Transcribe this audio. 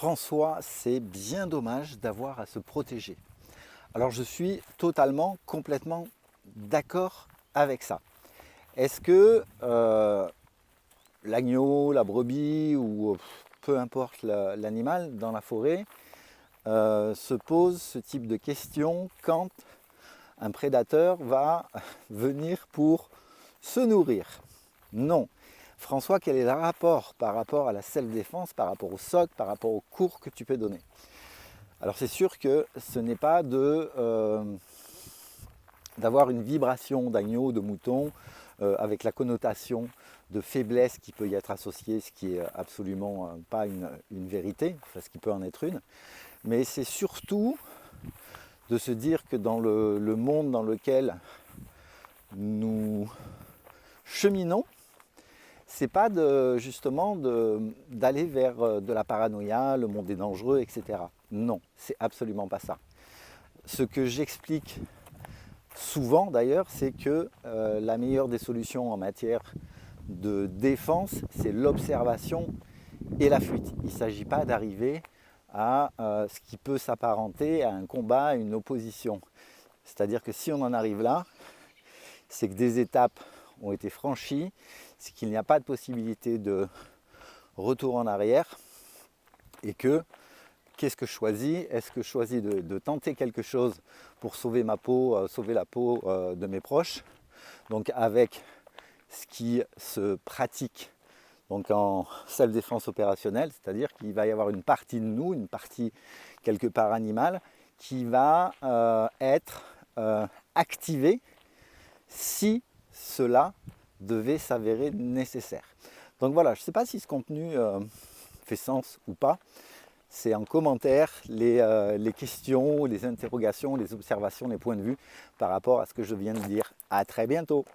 François, c'est bien dommage d'avoir à se protéger. Alors je suis totalement, complètement d'accord avec ça. Est-ce que l'agneau, la brebis ou peu importe l'animal dans la forêt se pose ce type de questions quand un prédateur va venir pour se nourrir? Non. François, quel est le rapport par rapport à la self-défense, par rapport au soc, par rapport aux cours que tu peux donner? Alors c'est sûr que ce n'est pas d'avoir une vibration d'agneau, de mouton, avec la connotation de faiblesse qui peut y être associée, ce qui est absolument pas une vérité, enfin, ce qui peut en être une, mais c'est surtout de se dire que dans le monde dans lequel nous cheminons, c'est pas justement d'aller vers de la paranoïa, le monde est dangereux, etc. Non, c'est absolument pas ça. Ce que j'explique souvent d'ailleurs, c'est que la meilleure des solutions en matière de défense, c'est l'observation et la fuite. Il ne s'agit pas d'arriver à ce qui peut s'apparenter à un combat, à une opposition. C'est-à-dire que si on en arrive là, c'est que des étapes ont été franchies, c'est qu'il n'y a pas de possibilité de retour en arrière et que qu'est-ce que je choisis? Est-ce que je choisis de tenter quelque chose pour sauver ma peau, sauver la peau de mes proches, donc avec ce qui se pratique donc en self-défense opérationnelle, c'est-à-dire qu'il va y avoir une partie de nous, une partie quelque part animale, qui va être activée si cela devait s'avérer nécessaire. Donc voilà, je ne sais pas si ce contenu fait sens ou pas. C'est en commentaire les questions, les interrogations, les observations, les points de vue par rapport à ce que je viens de dire. À très bientôt.